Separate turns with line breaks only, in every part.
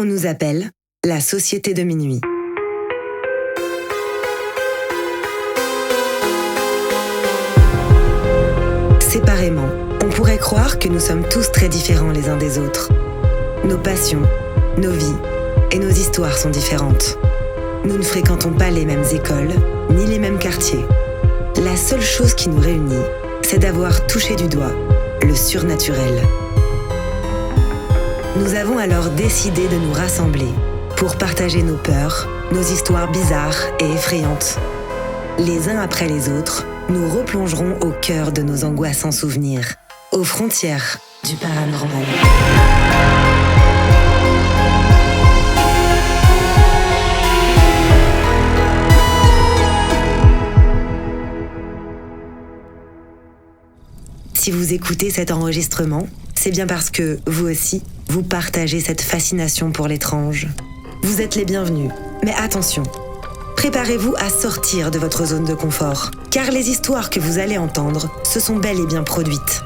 On nous appelle la Société de minuit. Séparément, on pourrait croire que nous sommes tous très différents les uns des autres. Nos passions, nos vies et nos histoires sont différentes. Nous ne fréquentons pas les mêmes écoles, ni les mêmes quartiers. La seule chose qui nous réunit, c'est d'avoir touché du doigt le surnaturel. Nous avons alors décidé de nous rassembler pour partager nos peurs, nos histoires bizarres et effrayantes. Les uns après les autres, nous replongerons au cœur de nos angoissants souvenirs, aux frontières du paranormal. Si vous écoutez cet enregistrement, c'est bien parce que, vous aussi, vous partagez cette fascination pour l'étrange. Vous êtes les bienvenus, mais attention, préparez-vous à sortir de votre zone de confort, car les histoires que vous allez entendre se sont bel et bien produites.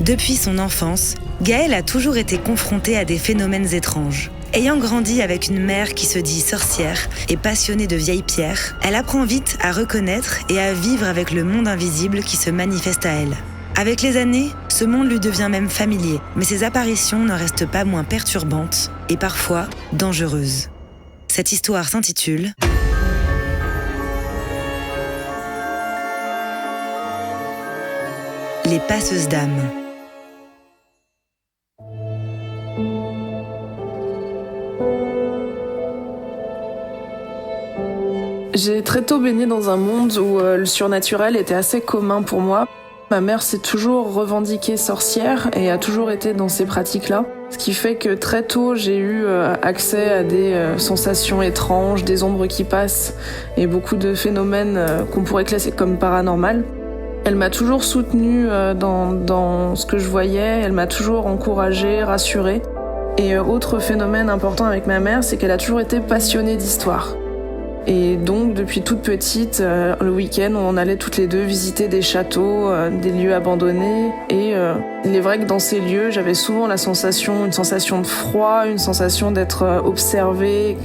Depuis son enfance, Gaëlle a toujours été confrontée à des phénomènes étranges. Ayant grandi avec une mère qui se dit sorcière et passionnée de vieilles pierres, elle apprend vite à reconnaître et à vivre avec le monde invisible qui se manifeste à elle. Avec les années, ce monde lui devient même familier, mais ses apparitions n'en restent pas moins perturbantes et parfois dangereuses. Cette histoire s'intitule « Les passeuses d'âmes ».
J'ai très tôt baigné dans un monde où le surnaturel était assez commun pour moi. Ma mère s'est toujours revendiquée sorcière et a toujours été dans ces pratiques-là. Ce qui fait que très tôt, j'ai eu accès à des sensations étranges, des ombres qui passent et beaucoup de phénomènes qu'on pourrait classer comme paranormal. Elle m'a toujours soutenue dans ce que je voyais, elle m'a toujours encouragée, rassurée. Et autre phénomène important avec ma mère, c'est qu'elle a toujours été passionnée d'histoire. Et donc, depuis toute petite, le week-end, on allait toutes les deux visiter des châteaux, des lieux abandonnés. Et il est vrai que dans ces lieux, j'avais souvent une sensation de froid, une sensation d'être observée.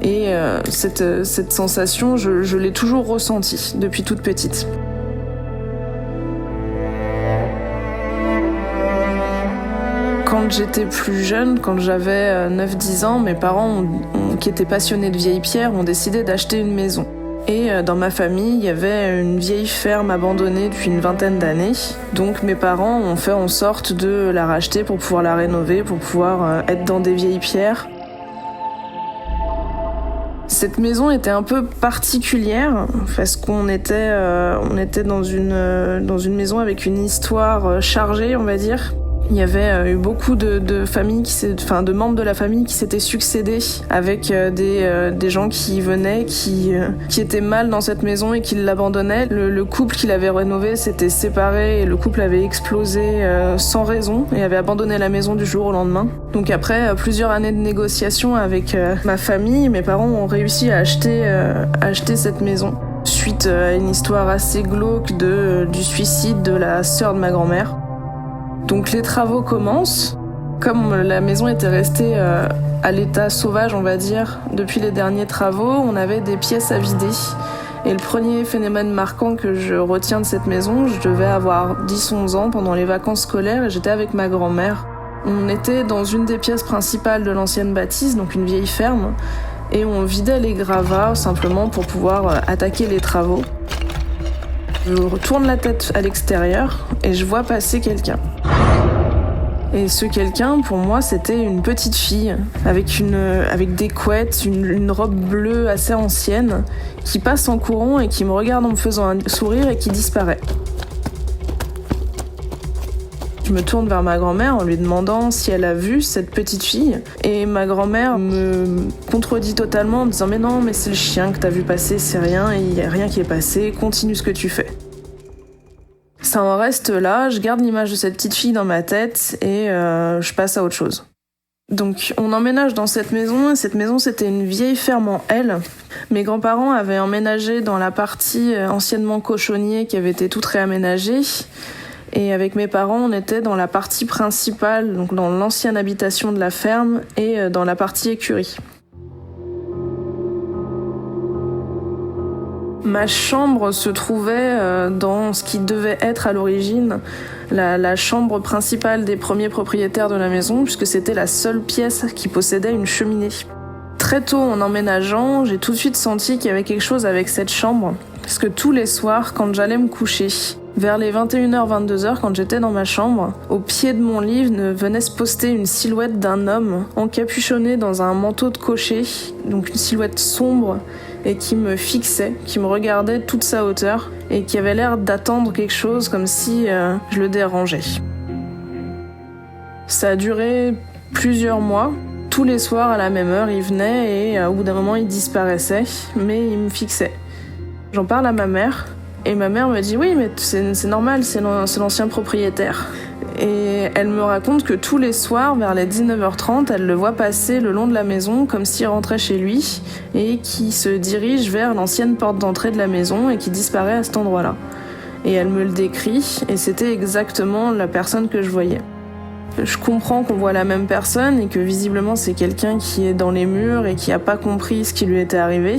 Et cette sensation, je l'ai toujours ressentie depuis toute petite. Quand j'étais plus jeune, quand j'avais 9-10 ans, mes parents, qui étaient passionnés de vieilles pierres, ont décidé d'acheter une maison. Et dans ma famille, il y avait une vieille ferme abandonnée depuis une vingtaine d'années. Donc mes parents ont fait en sorte de la racheter pour pouvoir la rénover, pour pouvoir être dans des vieilles pierres. Cette maison était un peu particulière parce qu'on était dans une maison avec une histoire chargée, on va dire. Il y avait eu beaucoup de familles de membres de la famille qui s'étaient succédés avec des gens qui venaient, qui étaient mal dans cette maison et qui l'abandonnaient. Le couple qui l'avait rénové s'était séparé et le couple avait explosé sans raison et avait abandonné la maison du jour au lendemain. Donc après plusieurs années de négociations avec ma famille, mes parents ont réussi à acheter cette maison suite à une histoire assez glauque du suicide de la sœur de ma grand-mère. Donc les travaux commencent. Comme la maison était restée à l'état sauvage, on va dire, depuis les derniers travaux, on avait des pièces à vider. Et le premier phénomène marquant que je retiens de cette maison, je devais avoir 10-11 ans pendant les vacances scolaires et j'étais avec ma grand-mère. On était dans une des pièces principales de l'ancienne bâtisse, donc une vieille ferme, et on vidait les gravats simplement pour pouvoir attaquer les travaux. Je retourne la tête à l'extérieur et je vois passer quelqu'un. Et ce quelqu'un, pour moi, c'était une petite fille avec des couettes, une robe bleue assez ancienne, qui passe en courant et qui me regarde en me faisant un sourire et qui disparaît. Je me tourne vers ma grand-mère en lui demandant si elle a vu cette petite fille. Et ma grand-mère me contredit totalement en me disant « Mais non, mais c'est le chien que t'as vu passer, c'est rien, il n'y a rien qui est passé, continue ce que tu fais. » Ça en reste là, je garde l'image de cette petite fille dans ma tête et je passe à autre chose. Donc on emménage dans cette maison, et cette maison c'était une vieille ferme en L. Mes grands-parents avaient emménagé dans la partie anciennement cochonnier qui avait été toute réaménagée. Et avec mes parents, on était dans la partie principale, donc dans l'ancienne habitation de la ferme et dans la partie écurie. Ma chambre se trouvait dans ce qui devait être à l'origine la chambre principale des premiers propriétaires de la maison, puisque c'était la seule pièce qui possédait une cheminée. Très tôt en emménageant, j'ai tout de suite senti qu'il y avait quelque chose avec cette chambre, parce que tous les soirs, quand j'allais me coucher, vers les 21h, 22h, quand j'étais dans ma chambre, au pied de mon lit venait se poster une silhouette d'un homme encapuchonné dans un manteau de cocher, donc une silhouette sombre, et qui me fixait, qui me regardait de toute sa hauteur, et qui avait l'air d'attendre quelque chose comme si je le dérangeais. Ça a duré plusieurs mois. Tous les soirs à la même heure, il venait et au bout d'un moment, il disparaissait, mais il me fixait. J'en parle à ma mère, et ma mère me dit « Oui, mais c'est normal, c'est l'ancien propriétaire ». Et elle me raconte que tous les soirs, vers les 19h30, elle le voit passer le long de la maison comme s'il rentrait chez lui et qui se dirige vers l'ancienne porte d'entrée de la maison et qui disparaît à cet endroit-là. Et elle me le décrit, et c'était exactement la personne que je voyais. Je comprends qu'on voit la même personne et que visiblement c'est quelqu'un qui est dans les murs et qui n'a pas compris ce qui lui était arrivé.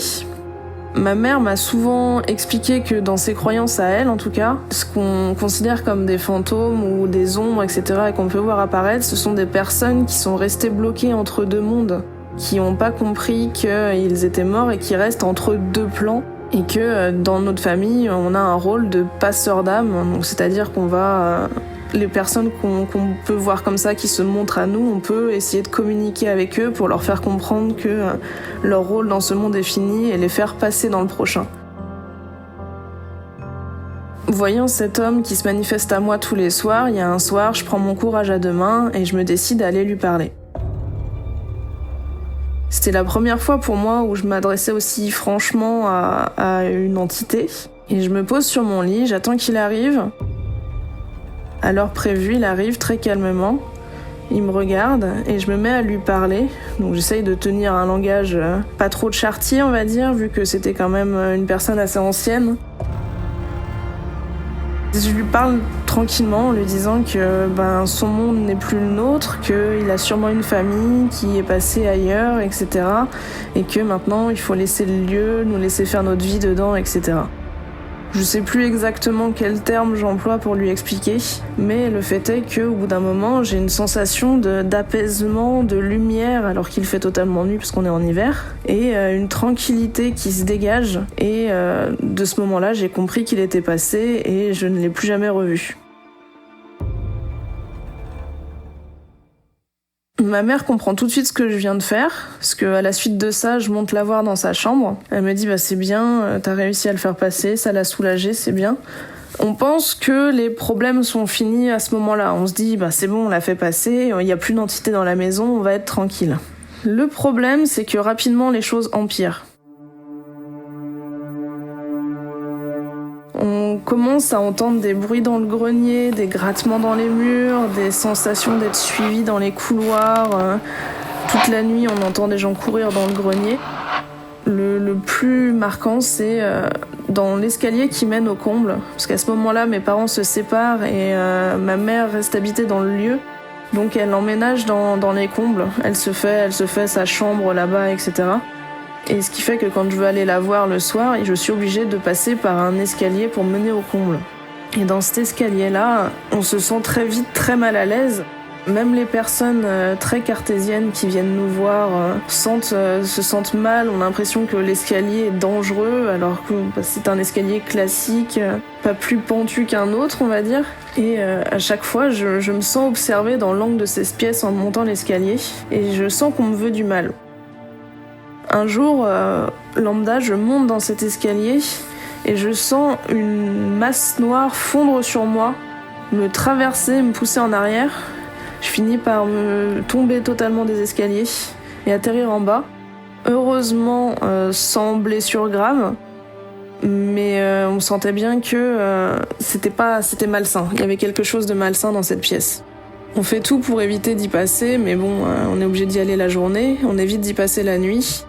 Ma mère m'a souvent expliqué que dans ses croyances à elle, en tout cas, ce qu'on considère comme des fantômes ou des ombres, etc., et qu'on peut voir apparaître, ce sont des personnes qui sont restées bloquées entre deux mondes, qui n'ont pas compris qu'ils étaient morts et qui restent entre deux plans, et que dans notre famille, on a un rôle de passeur d'âme, donc c'est-à-dire qu'on va... Les personnes qu'on peut voir comme ça, qui se montrent à nous, on peut essayer de communiquer avec eux pour leur faire comprendre que leur rôle dans ce monde est fini et les faire passer dans le prochain. Voyant cet homme qui se manifeste à moi tous les soirs, il y a un soir, je prends mon courage à deux mains et je me décide à aller lui parler. C'était la première fois pour moi où je m'adressais aussi franchement à une entité. Et je me pose sur mon lit, j'attends qu'il arrive. À l'heure prévue, il arrive très calmement, il me regarde et je me mets à lui parler. Donc j'essaye de tenir un langage pas trop de charretier, on va dire, vu que c'était quand même une personne assez ancienne. Je lui parle tranquillement en lui disant que son monde n'est plus le nôtre, qu'il a sûrement une famille qui est passée ailleurs, etc. Et que maintenant il faut laisser le lieu, nous laisser faire notre vie dedans, etc. Je sais plus exactement quel terme j'emploie pour lui expliquer, mais le fait est qu'au bout d'un moment, j'ai une sensation d'apaisement, de lumière, alors qu'il fait totalement nuit parce qu'on est en hiver, et une tranquillité qui se dégage. Et de ce moment-là, j'ai compris qu'il était passé et je ne l'ai plus jamais revu. Ma mère comprend tout de suite ce que je viens de faire, parce qu'à la suite de ça, je monte la voir dans sa chambre. Elle me dit « c'est bien, t'as réussi à le faire passer, ça l'a soulagé, c'est bien ». On pense que les problèmes sont finis à ce moment-là. On se dit « c'est bon, on l'a fait passer, il n'y a plus d'entité dans la maison, on va être tranquille ». Le problème, c'est que rapidement, les choses empirent. On commence à entendre des bruits dans le grenier, des grattements dans les murs, des sensations d'être suivi dans les couloirs. Toute la nuit, on entend des gens courir dans le grenier. Le plus marquant, c'est dans l'escalier qui mène au comble. Parce qu'à ce moment-là, mes parents se séparent et ma mère reste habiter dans le lieu. Donc elle emménage dans les combles. Elle se fait sa chambre là-bas, etc. Et ce qui fait que quand je veux aller la voir le soir, je suis obligée de passer par un escalier pour mener au comble. Et dans cet escalier-là, on se sent très vite très mal à l'aise. Même les personnes très cartésiennes qui viennent nous voir se sentent mal, ont l'impression que l'escalier est dangereux, alors que c'est un escalier classique, pas plus pentu qu'un autre, on va dire. Et à chaque fois, je me sens observée dans l'angle de ces pièces en montant l'escalier, et je sens qu'on me veut du mal. Un jour, lambda, je monte dans cet escalier et je sens une masse noire fondre sur moi, me traverser, me pousser en arrière. Je finis par me tomber totalement des escaliers et atterrir en bas. Heureusement, sans blessure grave, mais on sentait bien que c'était malsain. Il y avait quelque chose de malsain dans cette pièce. On fait tout pour éviter d'y passer, mais bon, on est obligé d'y aller la journée. On évite d'y passer la nuit.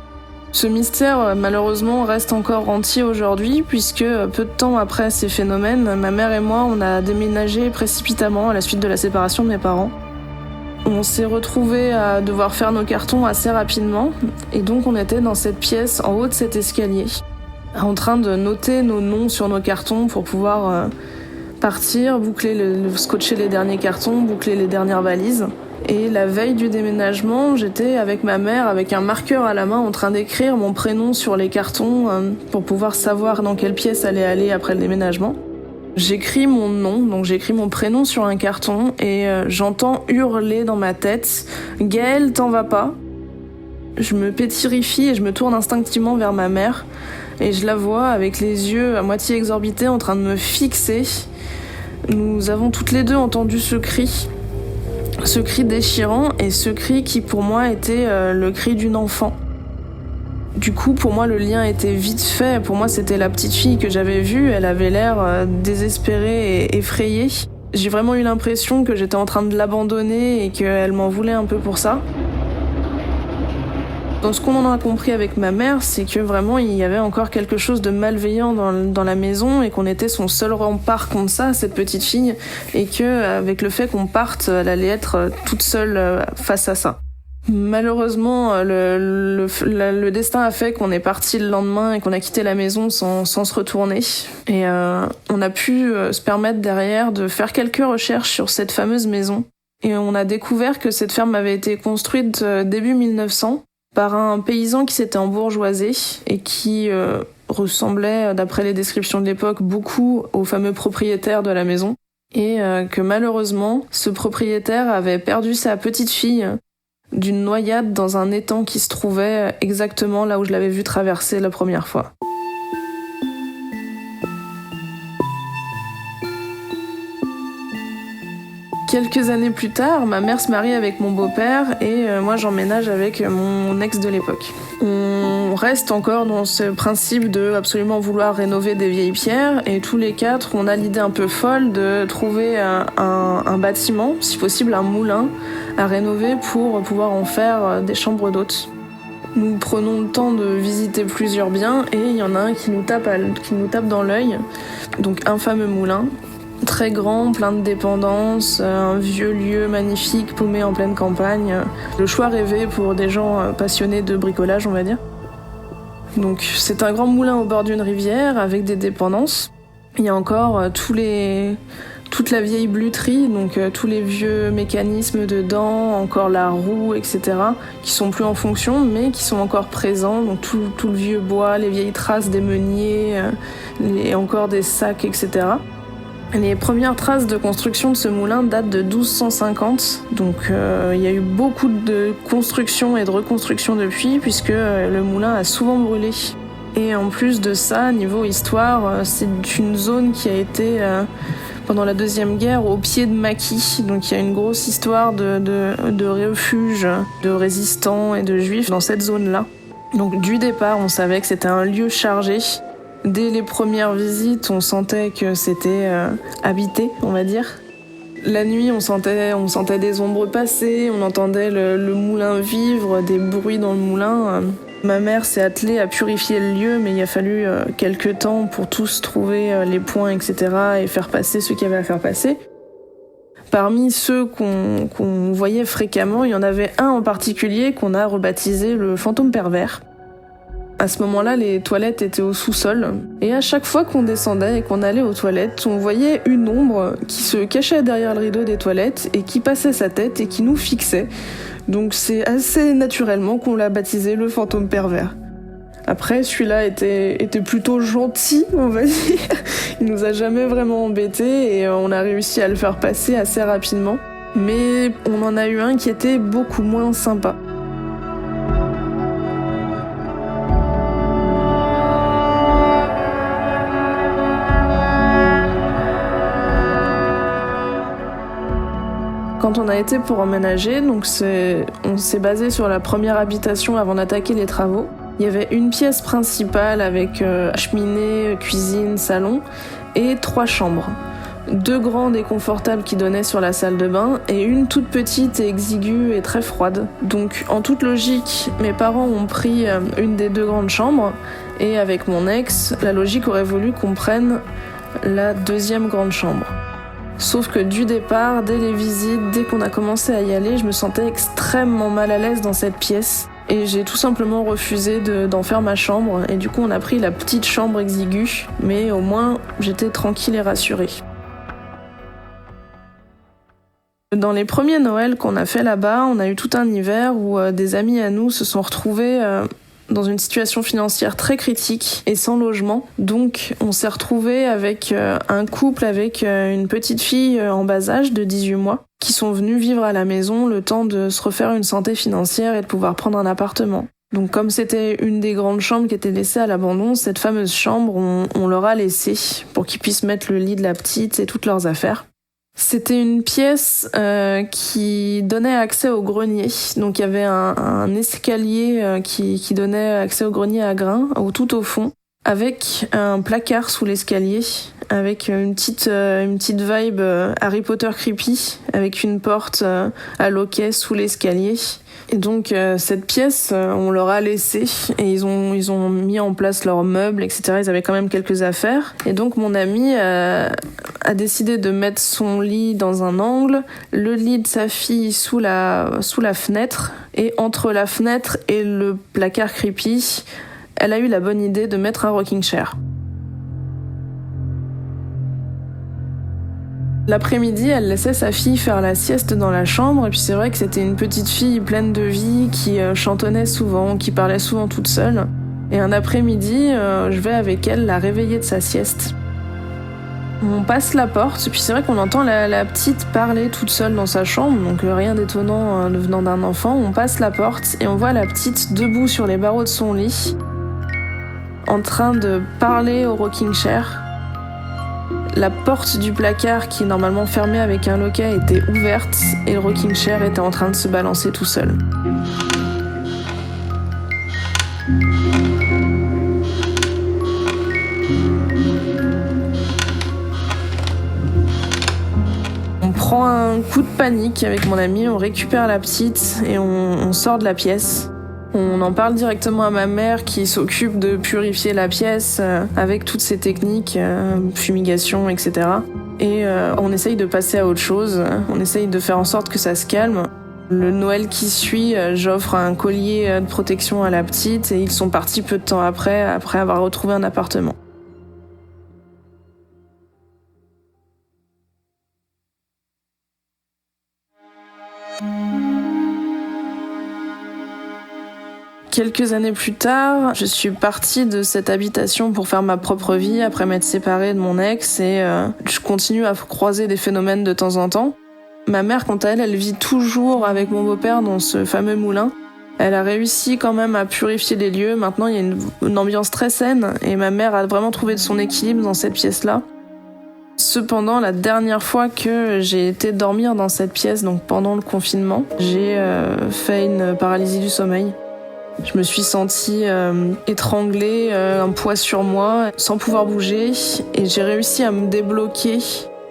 Ce mystère, malheureusement, reste encore entier aujourd'hui, puisque peu de temps après ces phénomènes, ma mère et moi, on a déménagé précipitamment à la suite de la séparation de mes parents. On s'est retrouvés à devoir faire nos cartons assez rapidement, et donc on était dans cette pièce, en haut de cet escalier, en train de noter nos noms sur nos cartons pour pouvoir partir, scotcher les derniers cartons, boucler les dernières valises. Et la veille du déménagement, j'étais avec ma mère, avec un marqueur à la main, en train d'écrire mon prénom sur les cartons pour pouvoir savoir dans quelle pièce allait aller après le déménagement. J'écris mon nom, donc j'écris mon prénom sur un carton et j'entends hurler dans ma tête « Gaëlle, t'en vas pas ?» Je me pétrifie et je me tourne instinctivement vers ma mère et je la vois avec les yeux à moitié exorbités en train de me fixer. Nous avons toutes les deux entendu ce cri déchirant et ce cri qui pour moi était le cri d'une enfant. Du coup, pour moi, le lien était vite fait. Pour moi, c'était la petite fille que j'avais vue. Elle avait l'air désespérée et effrayée. J'ai vraiment eu l'impression que j'étais en train de l'abandonner et qu'elle m'en voulait un peu pour ça. Donc, ce qu'on en a compris avec ma mère, c'est que vraiment, il y avait encore quelque chose de malveillant dans la maison et qu'on était son seul rempart contre ça, cette petite fille, et que avec le fait qu'on parte, elle allait être toute seule face à ça. Malheureusement, le destin a fait qu'on est parti le lendemain et qu'on a quitté la maison sans se retourner. Et on a pu se permettre derrière de faire quelques recherches sur cette fameuse maison. Et on a découvert que cette ferme avait été construite début 1900 par un paysan qui s'était embourgeoisé et qui ressemblait, d'après les descriptions de l'époque, beaucoup au fameux propriétaire de la maison. Et que malheureusement, ce propriétaire avait perdu sa petite fille d'une noyade dans un étang qui se trouvait exactement là où je l'avais vu traverser la première fois. Quelques années plus tard, ma mère se marie avec mon beau-père et moi j'emménage avec mon ex de l'époque. On reste encore dans ce principe de absolument vouloir rénover des vieilles pierres et tous les quatre, on a l'idée un peu folle de trouver un bâtiment, si possible un moulin, à rénover pour pouvoir en faire des chambres d'hôtes. Nous prenons le temps de visiter plusieurs biens et il y en a un qui nous tape dans l'œil, donc un fameux moulin. Très grand, plein de dépendances, un vieux lieu magnifique paumé en pleine campagne. Le choix rêvé pour des gens passionnés de bricolage, on va dire. Donc c'est un grand moulin au bord d'une rivière avec des dépendances. Il y a encore toute la vieille bluterie, donc tous les vieux mécanismes dedans, encore la roue, etc., qui sont plus en fonction, mais qui sont encore présents. Donc tout le vieux bois, les vieilles traces des meuniers, et encore des sacs, etc. Les premières traces de construction de ce moulin datent de 1250, donc il y a eu beaucoup de construction et de reconstruction depuis, puisque le moulin a souvent brûlé. Et en plus de ça, niveau histoire, c'est une zone qui a été, pendant la Deuxième Guerre, au pied de maquis, donc il y a une grosse histoire de refuge, de résistants et de juifs dans cette zone-là. Donc du départ, on savait que c'était un lieu chargé. Dès les premières visites, on sentait que c'était habité, on va dire. La nuit, on sentait des ombres passer, on entendait le moulin vivre, des bruits dans le moulin. Ma mère s'est attelée à purifier le lieu, mais il a fallu quelques temps pour tous trouver les points, etc. et faire passer ce qu'il y avait à faire passer. Parmi ceux qu'on voyait fréquemment, il y en avait un en particulier qu'on a rebaptisé le fantôme pervers. À ce moment-là, les toilettes étaient au sous-sol, et à chaque fois qu'on descendait et qu'on allait aux toilettes, on voyait une ombre qui se cachait derrière le rideau des toilettes et qui passait sa tête et qui nous fixait. Donc c'est assez naturellement qu'on l'a baptisé le fantôme pervers. Après, celui-là était plutôt gentil, on va dire. Il nous a jamais vraiment embêtés et on a réussi à le faire passer assez rapidement. Mais on en a eu un qui était beaucoup moins sympa. Quand on a été pour emménager, donc on s'est basé sur la première habitation avant d'attaquer les travaux. Il y avait une pièce principale avec cheminée, cuisine, salon et 3 chambres. 2 grandes et confortables qui donnaient sur la salle de bain et une toute petite et exiguë et très froide. Donc en toute logique, mes parents ont pris une des 2 grandes chambres et avec mon ex, la logique aurait voulu qu'on prenne la 2e grande chambre. Sauf que du départ, dès les visites, dès qu'on a commencé à y aller, je me sentais extrêmement mal à l'aise dans cette pièce. Et j'ai tout simplement refusé d'en faire ma chambre. Et du coup, on a pris la petite chambre exiguë. Mais au moins, j'étais tranquille et rassurée. Dans les premiers Noëls qu'on a fait là-bas, on a eu tout un hiver où des amis à nous se sont retrouvés dans une situation financière très critique et sans logement. Donc on s'est retrouvés avec un couple avec une petite fille en bas âge de 18 mois qui sont venus vivre à la maison le temps de se refaire une santé financière et de pouvoir prendre un appartement. Donc comme c'était une des grandes chambres qui était laissée à l'abandon, cette fameuse chambre, on leur a laissé pour qu'ils puissent mettre le lit de la petite et toutes leurs affaires. C'était une pièce qui donnait accès au grenier. Donc il y avait un escalier qui donnait accès au grenier à grains, tout au fond, avec un placard sous l'escalier, avec une petite vibe Harry Potter creepy, avec une porte à loquet sous l'escalier. Et donc cette pièce, on leur a laissé et ils ont mis en place leurs meubles, etc. Ils avaient quand même quelques affaires. Et donc mon ami a décidé de mettre son lit dans un angle, le lit de sa fille sous la fenêtre, et entre la fenêtre et le placard creepy, elle a eu la bonne idée de mettre un rocking chair. L'après-midi, elle laissait sa fille faire la sieste dans la chambre, et puis c'est vrai que c'était une petite fille pleine de vie qui chantonnait souvent, qui parlait souvent toute seule. Et un après-midi, je vais avec elle la réveiller de sa sieste. On passe la porte, et puis c'est vrai qu'on entend la petite parler toute seule dans sa chambre, donc rien d'étonnant venant d'un enfant. On passe la porte et on voit la petite debout sur les barreaux de son lit, en train de parler au rocking chair. La porte du placard, qui est normalement fermée avec un loquet, était ouverte et le rocking chair était en train de se balancer tout seul. On prend un coup de panique avec mon ami, on récupère la petite et on sort de la pièce. On en parle directement à ma mère qui s'occupe de purifier la pièce avec toutes ces techniques, fumigation, etc. Et on essaye de passer à autre chose, on essaye de faire en sorte que ça se calme. Le Noël qui suit, j'offre un collier de protection à la petite et ils sont partis peu de temps après avoir retrouvé un appartement. Quelques années plus tard, je suis partie de cette habitation pour faire ma propre vie après m'être séparée de mon ex et je continue à croiser des phénomènes de temps en temps. Ma mère, quant à elle, elle vit toujours avec mon beau-père dans ce fameux moulin. Elle a réussi quand même à purifier les lieux. Maintenant, il y a une ambiance très saine et ma mère a vraiment trouvé son équilibre dans cette pièce-là. Cependant, la dernière fois que j'ai été dormir dans cette pièce, donc pendant le confinement, j'ai fait une paralysie du sommeil. Je me suis sentie étranglée, un poids sur moi, sans pouvoir bouger, et j'ai réussi à me débloquer.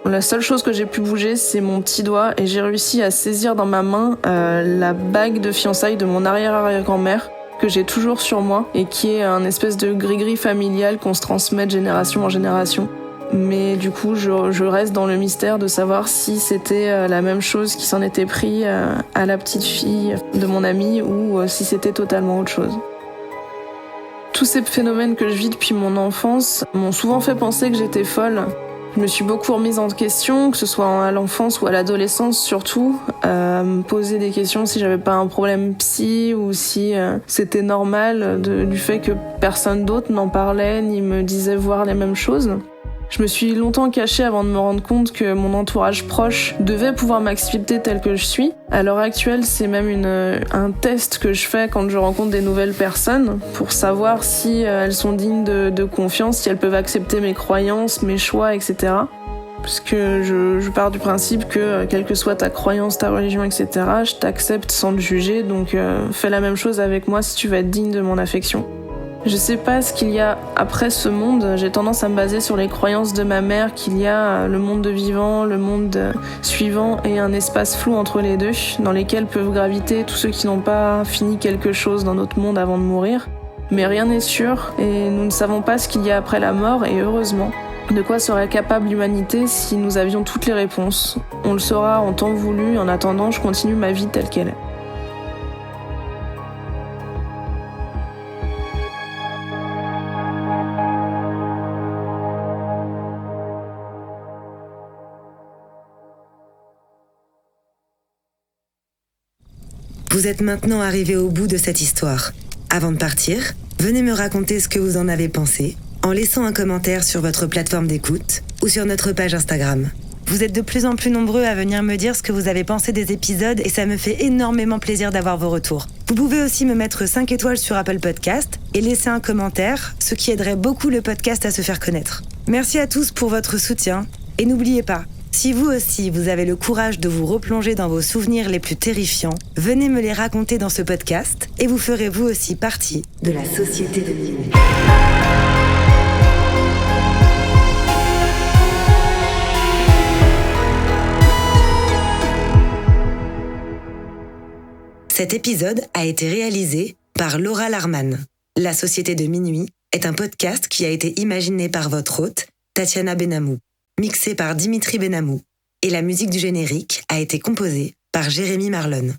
La seule chose que j'ai pu bouger, c'est mon petit doigt, et j'ai réussi à saisir dans ma main la bague de fiançailles de mon arrière-arrière-grand-mère, que j'ai toujours sur moi, et qui est un espèce de gris-gris familial qu'on se transmet de génération en génération. Mais du coup, je reste dans le mystère de savoir si c'était la même chose qui s'en était pris à la petite fille de mon ami ou si c'était totalement autre chose. Tous ces phénomènes que je vis depuis mon enfance m'ont souvent fait penser que j'étais folle. Je me suis beaucoup remise en question, que ce soit à l'enfance ou à l'adolescence surtout, me poser des questions si j'avais pas un problème psy ou si c'était normal du fait que personne d'autre n'en parlait ni me disait voir les mêmes choses. Je me suis longtemps cachée avant de me rendre compte que mon entourage proche devait pouvoir m'accepter telle que je suis. À l'heure actuelle, c'est même un test que je fais quand je rencontre des nouvelles personnes pour savoir si elles sont dignes de confiance, si elles peuvent accepter mes croyances, mes choix, etc. Parce que je pars du principe que quelle que soit ta croyance, ta religion, etc., je t'accepte sans te juger, donc fais la même chose avec moi si tu veux être digne de mon affection. Je sais pas ce qu'il y a après ce monde. J'ai tendance à me baser sur les croyances de ma mère qu'il y a le monde de vivant, le monde suivant et un espace flou entre les deux, dans lesquels peuvent graviter tous ceux qui n'ont pas fini quelque chose dans notre monde avant de mourir. Mais rien n'est sûr et nous ne savons pas ce qu'il y a après la mort et heureusement. De quoi serait capable l'humanité si nous avions toutes les réponses? On le saura en temps voulu, en attendant je continue ma vie telle qu'elle est.
Vous êtes maintenant arrivé au bout de cette histoire. Avant de partir, venez me raconter ce que vous en avez pensé en laissant un commentaire sur votre plateforme d'écoute ou sur notre page Instagram. Vous êtes de plus en plus nombreux à venir me dire ce que vous avez pensé des épisodes et ça me fait énormément plaisir d'avoir vos retours. Vous pouvez aussi me mettre 5 étoiles sur Apple Podcast et laisser un commentaire, ce qui aiderait beaucoup le podcast à se faire connaître. Merci à tous pour votre soutien et n'oubliez pas, si vous aussi, vous avez le courage de vous replonger dans vos souvenirs les plus terrifiants, venez me les raconter dans ce podcast et vous ferez vous aussi partie de la société de minuit. Cet épisode a été réalisé par Laura Larman. La Société de Minuit est un podcast qui a été imaginé par votre hôte, Tatiana Benamou. Mixé par Dimitri Benamou, et la musique du générique a été composée par Jérémy Marlon.